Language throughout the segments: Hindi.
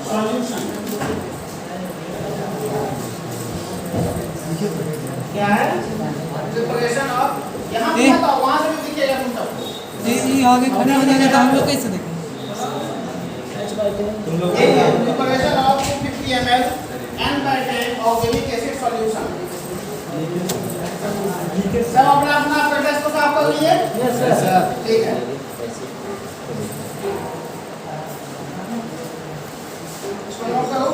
सॉल्यूशन क्या है? प्रिपरेशन ऑफ यहाँ पे तो वहाँ से भी दिखेगा तुम सबको। ये आगे खड़े हो जाएगा तो हम लोग कैसे देखेंगे? Preparation of 250 ml N/10 organic acid solution. सब अपना अपना प्रोसेस को साफ कर लिए? Yes sir. ठीक है। इसको नोट करो।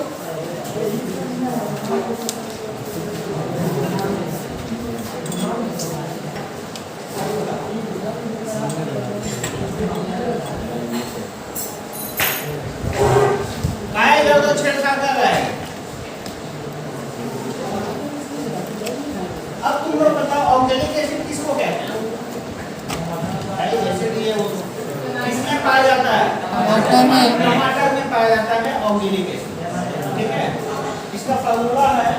काय इधर तो छेड़छाड़ कर रहा है। अब तुम लोग बताओ ऑर्गेनिक एसिड किसको कहते हैं? एसिड ये किसमें पाया जाता है? टमाटर में पाया जाता है ऑर्गेनिक एसिड। ठीक है, इसका फार्मूला है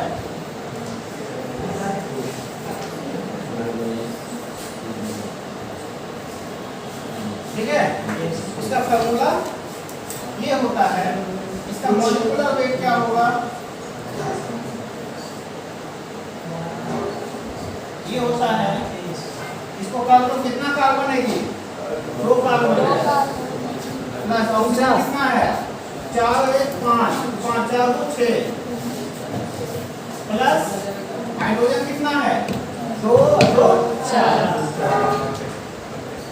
ठीक है, इसका फार्मूला ये होता है। इसका मॉलिक्यूलर वेट क्या होगा? ये होता है, इसको कार्बन कितना कार्बन है? ये 2 कार्बन प्लस ऑक्सीजन कितना है? 4 1 5 5 4 2 6 प्लस हाइड्रोजन कितना है? 2 2 4।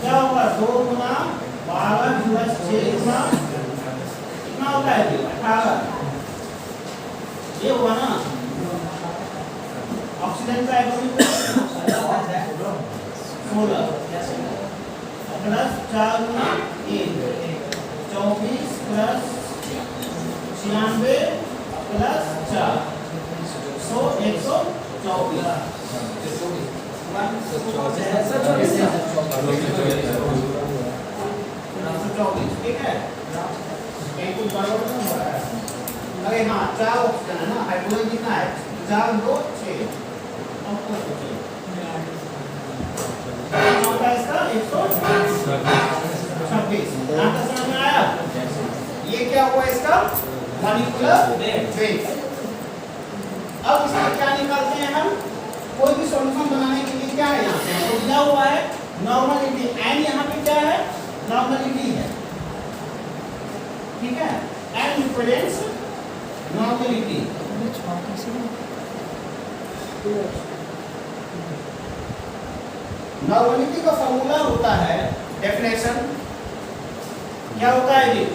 क्या होगा? 2 गुना 12 प्लस 6 गुना कितना होता है? 18। ये हुआ ना ऑक्सीजन का एटॉमिक 16 प्लस 4 गुना 1 24 प्लस 96 प्लस 4 124 ठीक है। कुछ गड़बड़ नहीं हो रहा है। अरे हाँ 4 ऑक्सीजन है ना, हाइड्रोजन कितना है? 4 2 6 होता है इसका 126। यहाँ तक समझ में आया? ये क्या हुआ इसका मॉलिक्यूलर वेट। अब इसमें क्या निकालते हैं हम? कोई भी सॉल्यूशन बनाने के लिए क्या है? यहाँ पे तो दिया हुआ है नॉर्मलिटी। एन यहाँ पे क्या है? नॉर्मलिटी है। ठीक है, एन रिप्रेजेंट्स नॉर्मलिटी। नॉर्मलिटी का फॉर्मूला होता है, डेफिनेशन क्या होता है? ये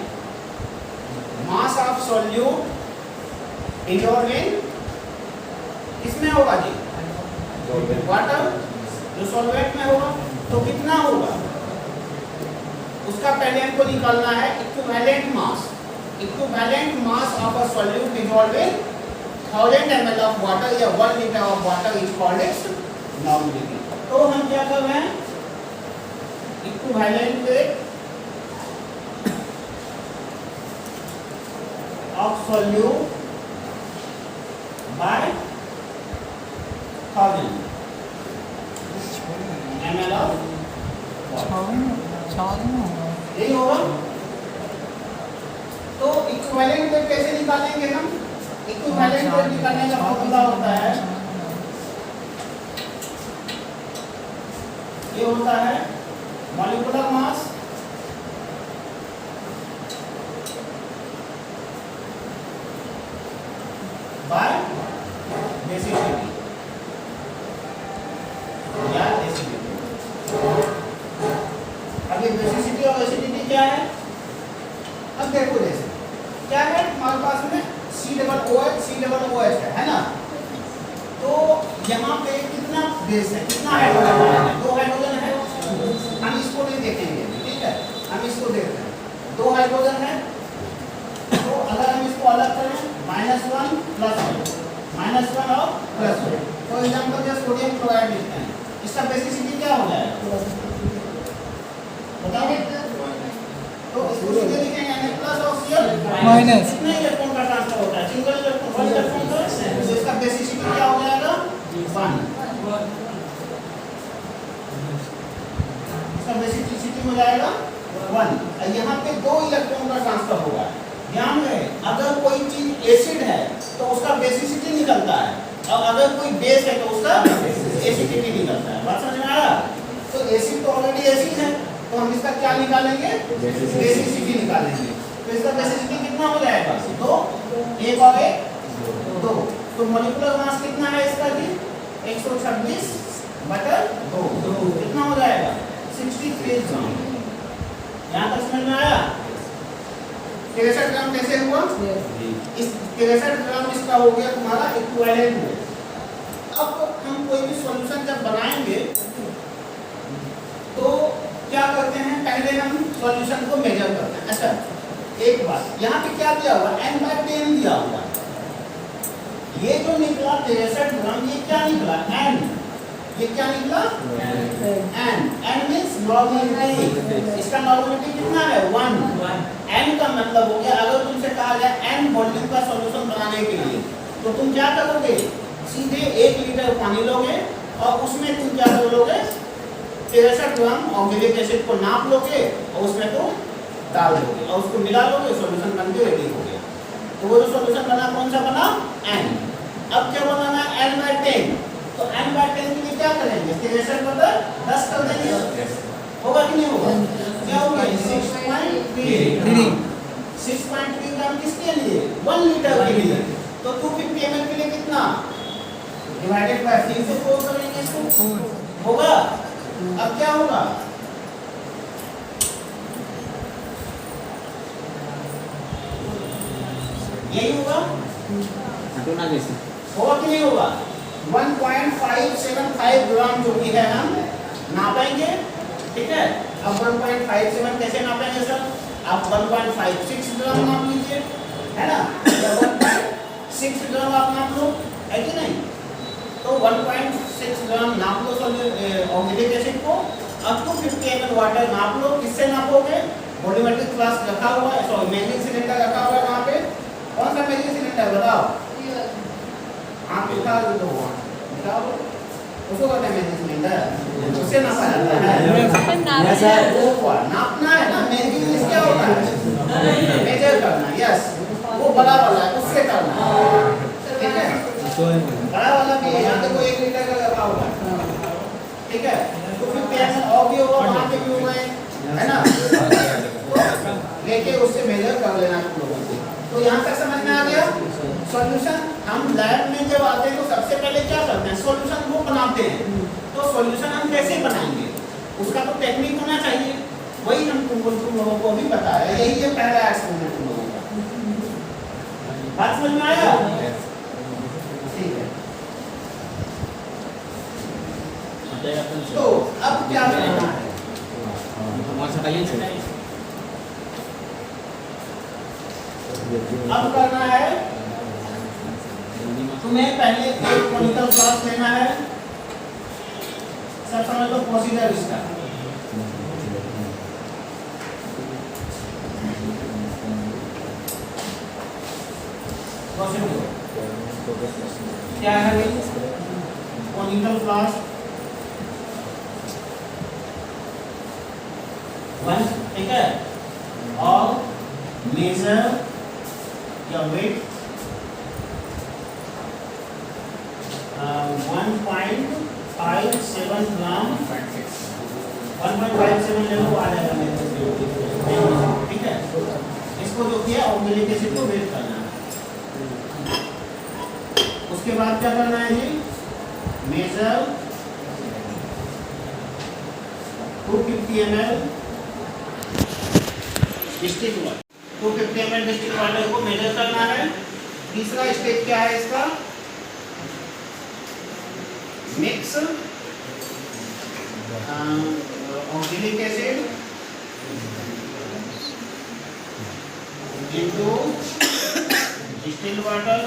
मास ऑफ सॉल्यूट डिसॉल्व्ड इन किसमें होगा जी? वाटर। जो सॉल्वेंट में होगा तो कितना होगा? उसका पहले हमको निकालना है equivalent mass. Equivalent mass of a solute dissolved in 1000 ml of water या 1 litre of water is called its normality. तो हम क्या कर रहे हैं? Equivalent weight of solute bye 1000 ml of यही होगा। तो इक्विवेलेंट वेट कैसे निकालेंगे हम? इक्विवेलेंट वेट निकालने का फॉर्मूला होता है, ये होता है मॉलिक्यूलर मास बाय डेंसिटी या एसिडिटी। अब ये बेसिसिटी और एसिडिटी क्या है? अब देखो जैसे क्या है हमारे पास में COOH है ना? तो यहाँ पे कितना बेस है? कितना हाइड्रोजन है? 2 हाइड्रोजन है। हम इसको नहीं देखेंगे, ठीक है, हम इसको देखते हैं। 2 हाइड्रोजन है। तो अगर हम इसको अलग करें -1 +1 -1 और +1, फॉर एग्जांपल जैसे सोडियम क्लोराइड लिखते हैं, इसका बेसिसिटी क्या हो जाएगा? बताओ। तो इसको सीधे लिखेंगे Na+ और Cl माइनस। कितने इलेक्ट्रॉन का ट्रांसफर होता है? सिंगल इलेक्ट्रॉन, 1 इलेक्ट्रॉन का। तो इसका बेसिसिटी क्या हो जाएगा? 1। इसका इसका बेसिसिटी हो जाएगा 1। और यहाँ पे 2 इलेक्ट्रॉन का ट्रांसफर होगा। ध्यान रहे, अगर कोई चीज एसिड है तो उसका बेसिसिटी निकलता है, और अगर कोई बेस है तो उसका एसिडिटी निकलता है। बात समझ में आया? तो एसिड तो ऑलरेडी एसिड है, तो हम इसका क्या निकालेंगे? बेसिसिटी निकालेंगे। तो इसका बेसिसिटी कितना हो जाएगा? 2, 1 और 1 2। तो मॉलिक्यूलर मास कितना है इसका जी? 126/2 कितना हो जाएगा? 63 ग्राम। यहाँ तक समझ में आया? 63 ग्राम कैसे हुआ? इस 63 ग्राम इसका हो गया तुम्हारा इक्विवेलेंट। अब हम कोई भी सॉल्यूशन जब बनाएंगे तो क्या करते हैं? पहले हम सॉल्यूशन को मेजर करते हैं। अच्छा, एक बात, यहाँ पे क्या दिया हुआ? n/10 दिया हुआ। ये जो निकला 63 ग्राम, ये क्या निकला? n। ये क्या निकला? n। n means normality. इसका नॉर्मलिटी कितना है? 1। n का मतलब हो गया, अगर तुमसे कहा जाए n वॉल्यूम का सॉल्यूशन बनाने के लिए, तो तुम क्या करोगे? सीधे 1 लीटर पानी लोगे और उसमें तुम क्या कर लोगे? 63 ग्राम ऑक्जेलिक एसिड को नाप लोगे और उसमें तुम डाल दोगे और उसको मिला लोगे, सॉल्यूशन बन के रेडी हो गया। तो वो जो सॉल्यूशन बना कौन सा बना? n। अब क्या बनाना है? n/10। तो n/10 के लिए क्या करेंगे? 63/10 कर देंगे। होगा कि नहीं होगा? क्या होगा? 6.3 ग्राम किसके लिए? 1 लीटर के लिए। तो 250 ml के लिए कितना? डिवाइडेड बाय 3 से 4 करेंगे इसको, होगा। अब क्या होगा? यही होगा, होगा कि नहीं होगा? 1.575 ग्राम जो भी है हम नापेंगे, ठीक है। अब 1.57 कैसे नापेंगे सर? आप 1.56 ग्राम नाप लीजिए, है ना? या 1.6 ग्राम आप नाप लो, है कि नहीं? तो 1.6 ग्राम नाप लो ऑक्जेलिक एसिड को। अब 250 ml वाटर नाप लो। किससे नापोगे? वॉल्यूमेट्रिक फ्लास्क रखा हुआ है, सॉरी मेजरिंग सिलेंडर रखा हुआ है वहाँ पे। कौन सा मेजरिंग सिलेंडर बताओ? आप लिखा दो, बताओ उसको कहते हैं मेजरिंग सिलेंडर। उससे नापा जाता है। वो नापना है ना, मेजरिंग क्या होता है? मेजर करना। यस, वो बड़ा वाला है, उससे करना, ठीक है। बड़ा वाला भी है, यहाँ देखो 1 लीटर का रखा हुआ है, ठीक है। तो फिर पैसा और भी होगा, वहाँ पे भी होगा, है ना? लेके उससे मेजर कर लेना तुम लोगों को। तो यहाँ तक समझ में आ गया? सॉल्यूशन हम लैब में जब आते हैं तो सबसे पहले क्या करते हैं? सॉल्यूशन वो बनाते हैं। तो सॉल्यूशन हम कैसे बनाएंगे? उसका तो टेक्निक होना चाहिए। वही हम तुम लोगों को भी बताया। यही है पहला एक्सपेरिमेंट तुम लोगों का। बात समझ में आया? ठीक है। तो अब क्या करना है? अब करना है तुम्हें पहले एक कॉनिकल फ्लास्क लेना है। सब समझ लो प्रोसीजर इसका। क्या है? कॉनिकल फ्लास्क 1, ठीक है। और मेजर your weight 1.57 ग्राम 1.57 ले लो, आ जाएगा मेरे पास, ठीक है। इसको जो किया ऑक्जेलिक एसिड को वेट करना है। उसके बाद क्या करना है जी? Measure 250 ml distilled water, 250 ml distilled water को मेजर करना है। तीसरा स्टेप क्या है इसका? Mix oxalic acid into distilled water,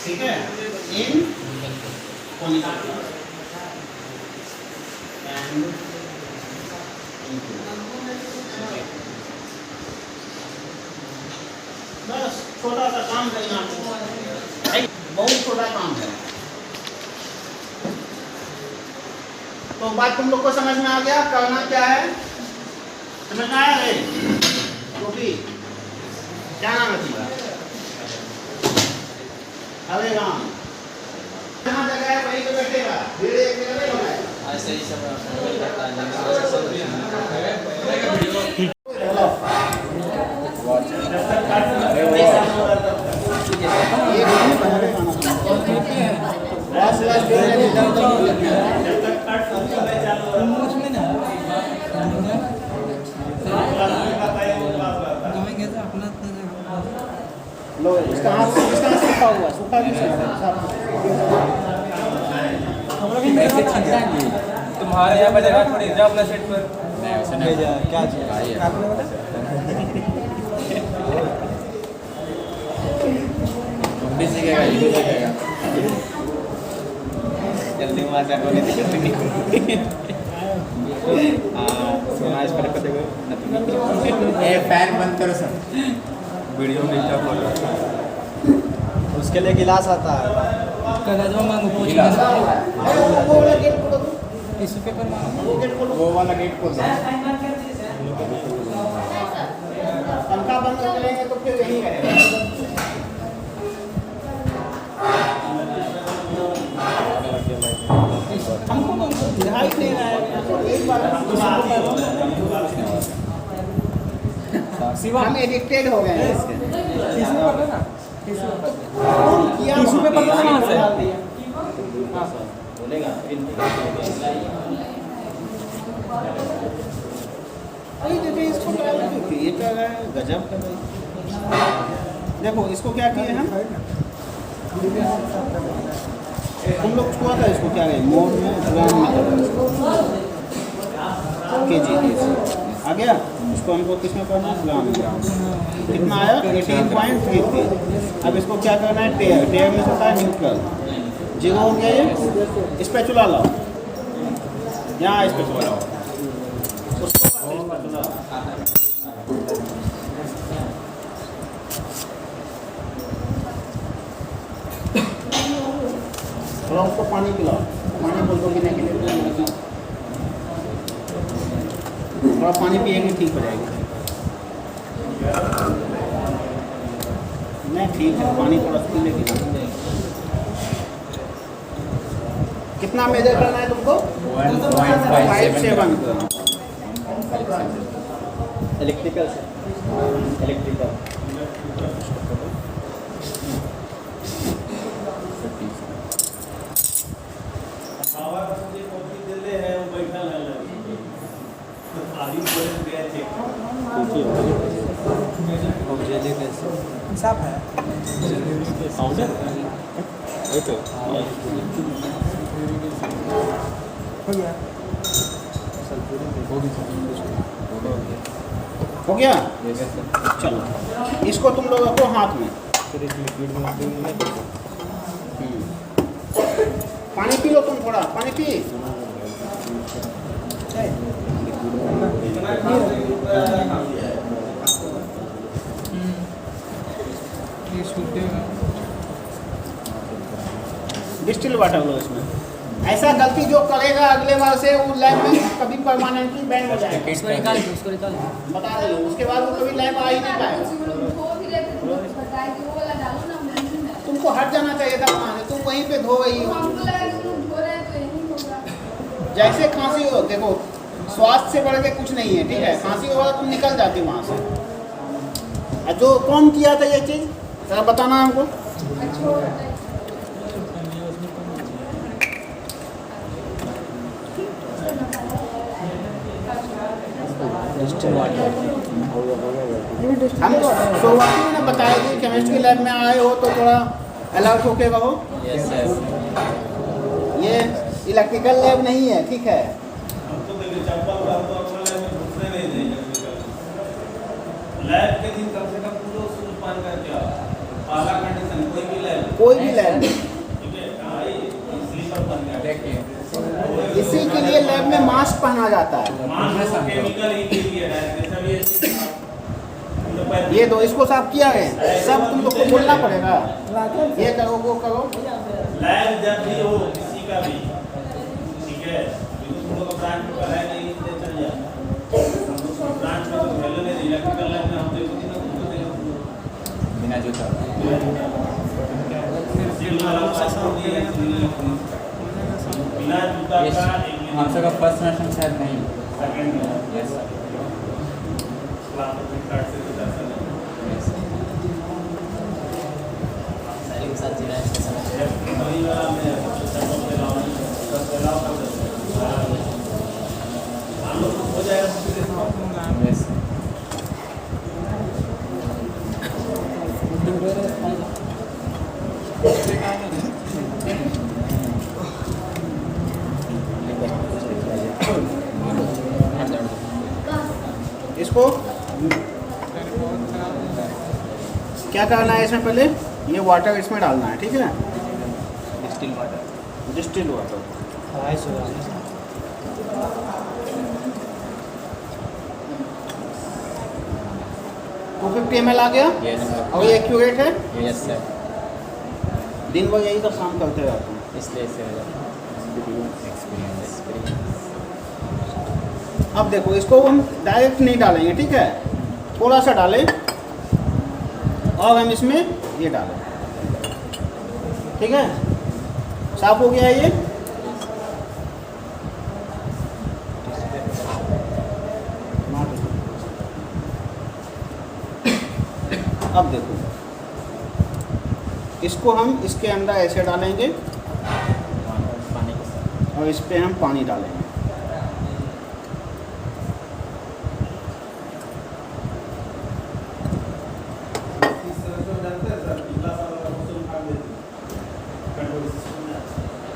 ठीक है, इन कॉनिकल बस छोटा सा काम करना, बहुत छोटा काम है। तो बात तुम लोग को समझ में आ गया, करना क्या है, समझ में आया है? टोपी क्या नाम है तुम्हारा? अरे राम, जहाँ जगह है वहीं पे बैठेगा, भीड़ एक जगह नहीं होना है। ऐसे ही सब उसमें ना गाएंगे तो अपना लो इसका हाथ सूखा हुआ, सूखा भी तुम्हारे यहाँ बजेगा थोड़ी जाओ अपना सेट पर। क्या भी सीखेगा, ये भी सीखेगा। जल्दी वहाँ से आगे दिक्कत नहीं। सोना इस पर को देखो। ये फैन बंद करो सर। वीडियो में क्या बोल रहा है? उसके लिए गिलास आता है। कागज मांगो पूछ गिलास। टिश्यू पेपर मांगो। वो वाला गेट खोल दो। पंखा बंद करेंगे तो फिर यही रहेगा। हमको ध्यान नहीं रहा है, एक बार हम एडिक्टेड हो गए हैं इसके। टिश्यू पेपर कहाँ से बोलेगा इसको ये कर रहा है, गजब कर रहा है। देखो इसको क्या किए हम, तुम लोग छुआ था इसको क्या है, मोड में ग्राम में केजी आ गया। इसको हमको किसमें करना है, ग्राम में। कितना आया 18.33। अब इसको क्या करना है, टेयर, टेयर में होता है न्यूट्रल, जीरो हो गया ये। इस पे चला लाओ, यहाँ इस पे चला लाओ, थोड़ा उसको पानी पिलाओ, पानी बोल दो पीने के लिए, थोड़ा पानी पिएंगे ठीक हो जाएगी। नहीं ठीक है, पानी थोड़ा पी लेगी। कितना मेजर करना है तुमको? 1.57 इलेक्ट्रिकल से इलेक्ट्रिकल साफ है। हो गया। हो गया। चलो इसको तुम लोग रखो हाथ में। पानी पी लो, तुम थोड़ा पानी पी। ये सूख गया। डिस्टिल वाटर लो इसमें। ऐसा गलती जो करेगा अगले बार से वो लैब में कभी परमानेंटली बैन हो जाएगा। उसको निकाल दो, उसको निकाल दो। बता रही हूँ, उसके बाद वो कभी लैब आ ही नहीं पाएगा। तुमको हट जाना चाहिए था वहाँ से, तुम वहीं पे धो गई हो। जैसे खांसी हो, देखो स्वास्थ्य से बढ़ के कुछ नहीं है, ठीक है। खांसी होगा तुम निकल जाती वहाँ से। जो कौन किया था ये चीज़ जरा बताना हमको। हम शुरुआती में बताया कि केमिस्ट्री लैब में आए हो तो थोड़ा अलर्ट होके रहो। ये इलेक्ट्रिकल लैब नहीं है, ठीक है। लैब के दिन कम से कम पूरा सूरज पान का क्या पाला कंडीशन कोई भी लैब ठीक है। स्लीपर पान का देखिए इसी के लिए लैब में मास्क पहना जाता है। केमिकल इंग्रेडिएंट है जैसा ये दो इसको साफ किया है, सब तुम लोग को बोलना पड़ेगा। ये करो वो करो। लैब जब भी हो किसी का भी, ठीक है, ब्रांच में पढ़ाई नहीं इसलिए चल जाता हम लोग ब्रांच में तो वैल्यू नहीं इलेक्ट्रिकल लाइन में हम देखो कि ना तुमको देगा बिना जूता सिविल वाला पास हो गया है बिना जूता Yes. का हम सब का फर्स्ट सेमेस्टर शायद नहीं सेकंड में यस क्लास में कार्ड से तो दर्शन वही वाला मैं सब पे लाऊं सब पे लाऊं हम लोग हो जाएगा यस इसको क्या करना है इसमें पहले ये वाटर इसमें डालना है, ठीक है, distil water distil water. 250 ml आ गया यस सर और ये एक्यूरेट है। यस सर दिन भर यही सब काम करते रहते हैं। इसलिए से एक्सपीरियंस अब देखो इसको हम डायरेक्ट नहीं डालेंगे, ठीक है, थोड़ा सा डालें और हम इसमें ये डालें, ठीक है। साफ हो गया है ये। अब देखो इसको हम इसके अंदर ऐसे डालेंगे पानी के साथ और इस पे हम पानी डालेंगे।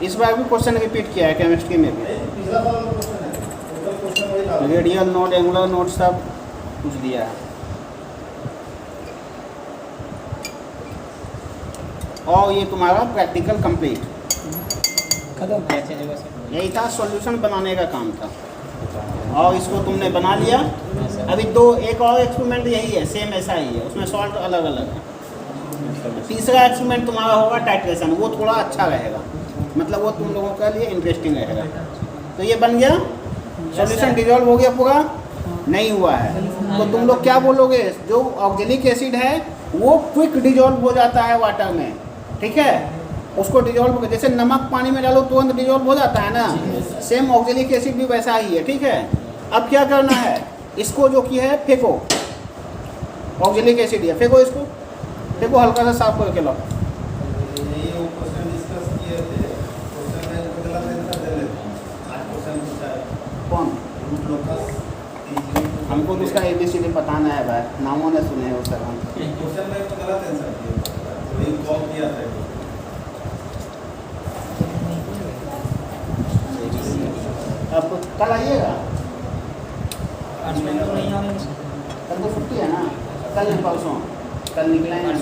इस बार भी क्वेश्चन रिपीट किया है केमिस्ट्री में भी, रेडियल नोट, एंगुलर नोट सब कुछ दिया है। और ये तुम्हारा प्रैक्टिकल कंप्लीट। यही था, सॉल्यूशन बनाने का काम था और इसको तुमने बना लिया। अभी एक और एक्सपेरिमेंट यही है, सेम ऐसा ही है, उसमें सॉल्ट अलग अलग है। तीसरा एक्सपेरिमेंट तुम्हारा होगा टाइट्रेशन, वो थोड़ा अच्छा रहेगा, मतलब वो तुम लोगों के लिए इंटरेस्टिंग रहेगा। तो ये बन गया, सॉल्यूशन डिजॉल्व हो गया पूरा, नहीं हुआ है तो तुम लोग क्या बोलोगे, जो ऑक्जेलिक एसिड है वो क्विक डिजॉल्व हो जाता है वाटर में, ठीक है, उसको डिजॉल्व, जैसे नमक पानी में डालो तुरंत डिजॉल्व हो जाता है ना, सेम ऑक्जेलिक एसिड भी वैसा ही है, ठीक है। अब क्या करना है, इसको जो कि है फेंको, ऑक्जेलिक एसिड है, फेंको इसको, फेंको, हल्का सा साफ करके लो। कौन, हमको तो उसका ABCD बताना है भाई, नामों ने सुने हैं उसका नाम। अब कल आइएगा, कल तो छुट्टी है ना, कल नहीं परसों, कल निकलेंगे।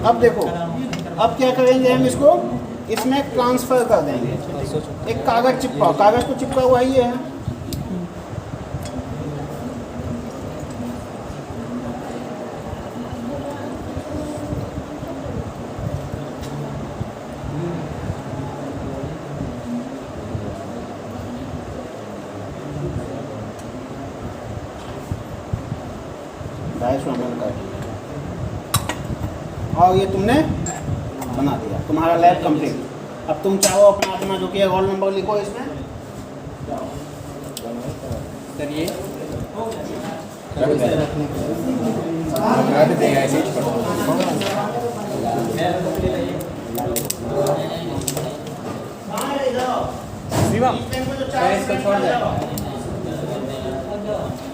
अब देखो, अब क्या करेंगे हम इसको इसमें ट्रांसफ़र कर देंगे। एक कागज़ चिपकाओ, कागज़ तो चिपका हुआ ही है। और ये तुमने बना दिया, तुम्हारा लैब कंप्लीट। अब तुम चाहो अपना अपना जो कि रोल नंबर लिखो इसमें। सर ये रख देगा ऐसे ही छोड़ शिवम इसको छोड़ दे।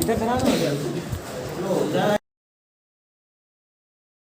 इधर बना दो।